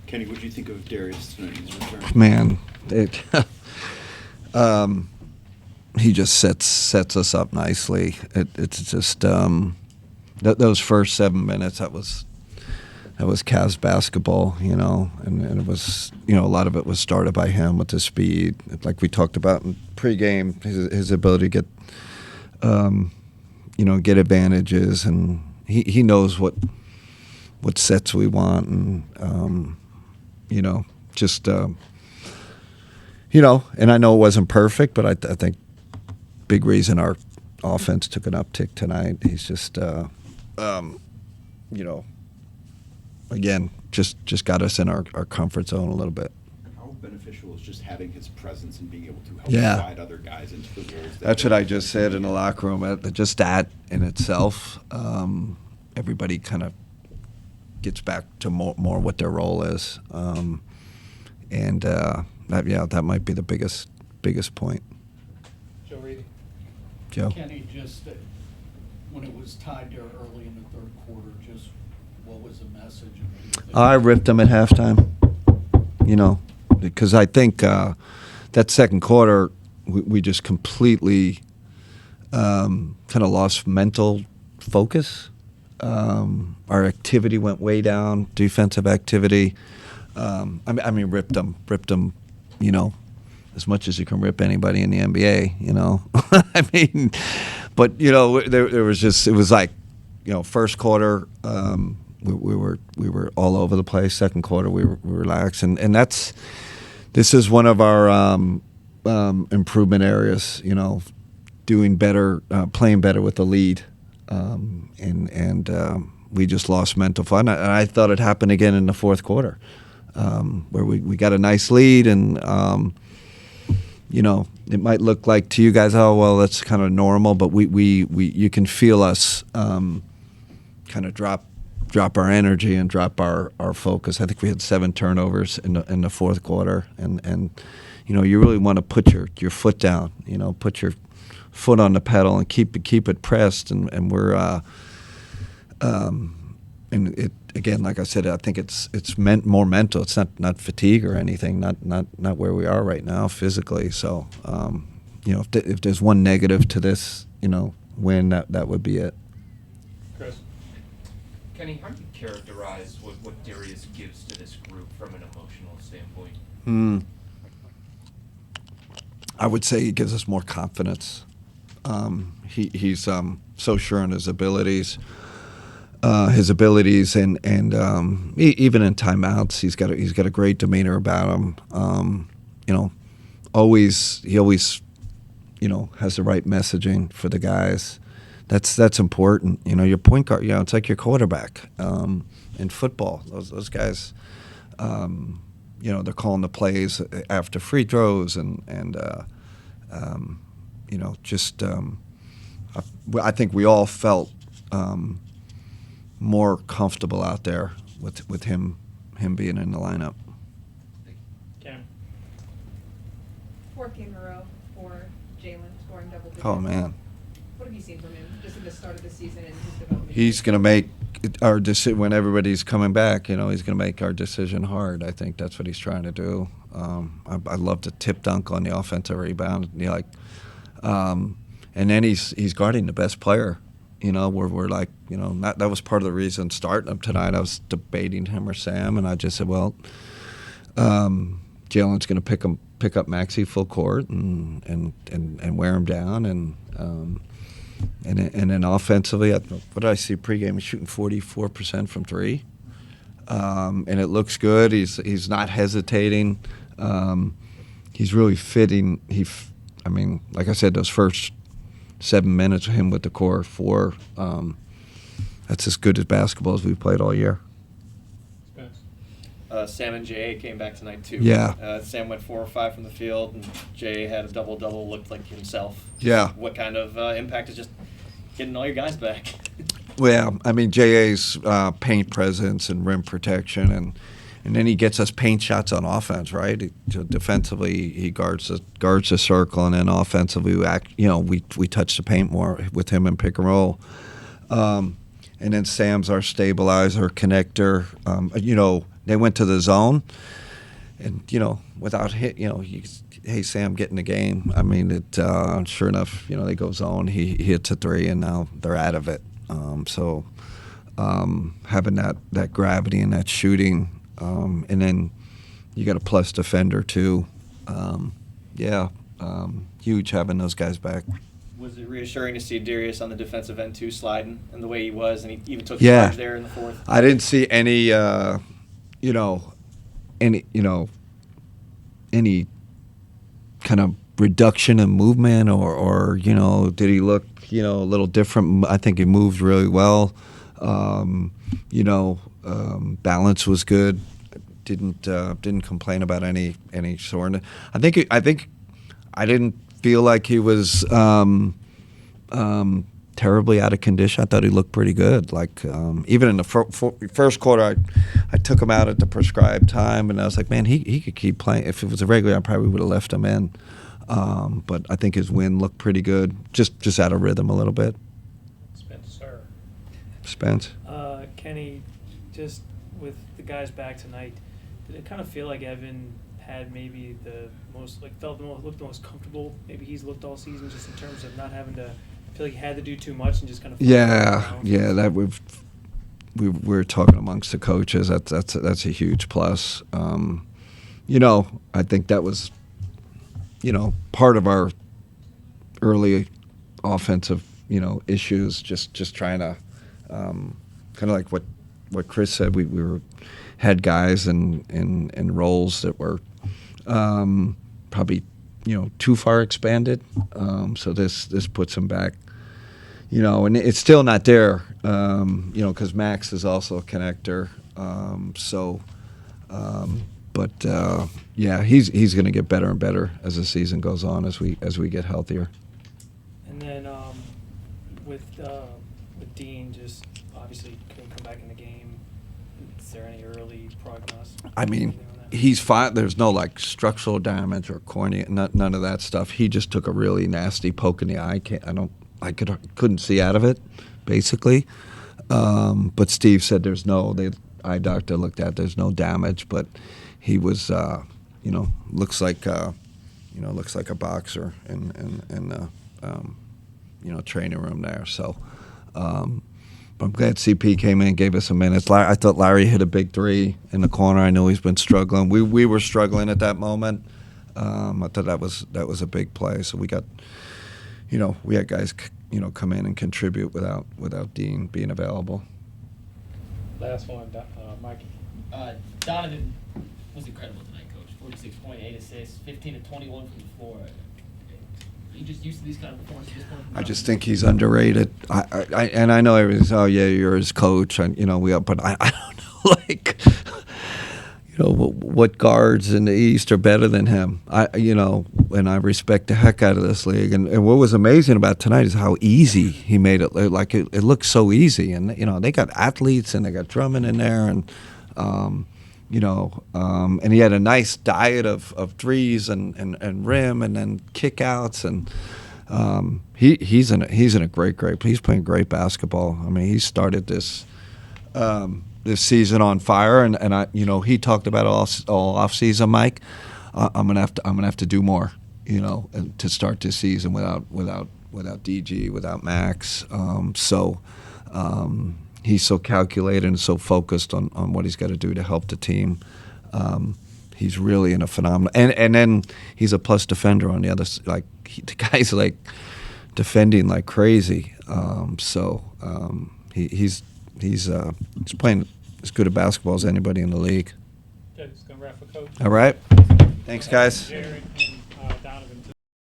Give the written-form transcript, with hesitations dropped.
Kenny, what do you think of Darius tonight in his return? Man, he just sets us up nicely. It's just those first 7 minutes, that was Cavs basketball, and it was, a lot of it was started by him with his speed, like we talked about in pregame, his ability to get advantages, and he knows what sets we want, and and I know it wasn't perfect, but I think big reason our offense took an uptick tonight. He's just, again, just got us in our comfort zone a little bit. How beneficial is just having his presence and being able to help Yeah. guide other guys into the roles? That's what I just said in the locker room. Just that in itself, everybody kind of gets back to more what their role is, that might be the biggest point. Joe Reedy. Joe? Kenny, just when it was tied there early in the third quarter, just what was the message? I ripped them at halftime, because I think that second quarter we just completely kind of lost mental focus. Our activity went way down, defensive activity. Ripped them, as much as you can rip anybody in the NBA, but there was just, it was like, first quarter we were all over the place. Second quarter we relaxed, and this is one of our improvement areas. Doing better, playing better with the lead, and we just lost mental fun. And I thought it happened again in the fourth quarter, where we got a nice lead, and it might look like to you guys, oh well, that's kind of normal, but we you can feel us kind of drop our energy and drop our focus. I think we had 7 turnovers in the fourth quarter, and you really want to put your foot down, put your foot on the pedal and keep it pressed, and we're and it again, like I said, I think it's more mental. It's not fatigue or anything. Not where we are right now physically. So if there's one negative to this win, that would be it. Chris. Kenny, how do you characterize what Darius gives to this group from an emotional standpoint? I would say he gives us more confidence. He's so sure in his abilities, and even in timeouts, he's got a great demeanor about him. He always has the right messaging for the guys. That's important. Your point guard, it's like your quarterback in football. Those guys, they're calling the plays after free throws, I think we all felt more comfortable out there with him being in the lineup. Cam. 4th game in a row for Jalen scoring double digits. Oh man, What have you seen from him just in the start of the season and his development? he's going to make our decision when everybody's coming back. He's going to make our decision hard. I think that's what he's trying to do. I love the tip dunk on the offensive rebound. And then he's guarding the best player. We're like, that was part of the reason starting him tonight. I was debating him or Sam, and I just said, well, Jalen's going to pick up Maxey full court and wear him down, and then offensively, what did I see pregame? He's shooting 44% from three, and it looks good. He's not hesitating. He's really fitting. Like I said, those first 7 minutes of him with the core 4, that's as good as basketball as we've played all year. Spence. Sam and J.A. came back tonight too. Yeah. Sam went 4 or 5 from the field, and J.A. had a double-double, looked like himself. Yeah. What kind of impact is just getting all your guys back? Well, J.A.'s paint presence and rim protection, and then he gets us paint shots on offense, right? Defensively, he guards the circle, and then offensively, we touch the paint more with him in pick and roll. And then Sam's our stabilizer, connector. they went to the zone, and without hit, hey Sam, get in the game. I mean, sure enough, they go zone. He hits a three, and now they're out of it. So having that gravity and that shooting, and then you got a plus defender too. Huge having those guys back. Was it reassuring to see Darius on the defensive end too, sliding and the way he was, and he even took Yeah. charge there in the fourth? I didn't see any, any kind of reduction in movement, or did he look, a little different? I think he moved really well. Balance was good. Didn't complain about any soreness. I think I didn't feel like he was terribly out of condition. I thought he looked pretty good. Like even in the first quarter, I took him out at the prescribed time, and I was like, man, he could keep playing. If it was a regular, I probably would have left him in. But I think his win looked pretty good. Just out of rhythm a little bit. Spencer. Spence. Kenny, just with the guys back tonight, did it kind of feel like Evan had maybe the most, looked the most comfortable maybe he's looked all season, just in terms of not having to feel like he had to do too much and just kind of That we were talking amongst the coaches. That's a huge plus. I think that was part of our early offensive issues. Just trying to kind of like what Chris said. We had guys in roles that were probably too far expanded. So this puts them back. And it's still not there, because Max is also a connector. He's going to get better and better as the season goes on, as we get healthier. And then with Dean, just obviously couldn't come back in the game. Is there any early prognosis? I mean, he's fine. There's no structural damage or cornea, none of that stuff. He just took a really nasty poke in the eye. Couldn't see out of it, basically. But Steve said the eye doctor looked at, there's no damage, but he was, looks like a boxer in training room there. So, I'm glad CP came in and gave us a minute. I thought Larry hit a big three in the corner. I know he's been struggling. We were struggling at that moment. I thought that was a big play. So we got, we had guys, come in and contribute without Dean being available. Last one, Mikey. Donovan was incredible tonight, Coach. 46.8 assists, 15 to 21 from the floor. Are you just used to these kind of performances at this point? I just think he's underrated. I know everybody's, oh yeah, you're his coach, and but I don't know, what guards in the East are better than him. And I respect the heck out of this league. And what was amazing about tonight is how easy he made it. It looked so easy, and they got athletes and they got Drummond in there, and and he had a nice diet of threes and rim and then kickouts, and he's in a great he's playing great basketball. I mean, he started this season on fire, and I he talked about all off season, Mike. I'm gonna have to do more, and to start this season without DG, without Max. He's so calculated and so focused on what he's got to do to help the team. He's really in a phenomenal, and then he's a plus defender on the other. The guy's defending like crazy. He's playing as good a basketball as anybody in the league. Okay, just gonna wrap for Coach. All right, thanks guys. Jared and Donovan.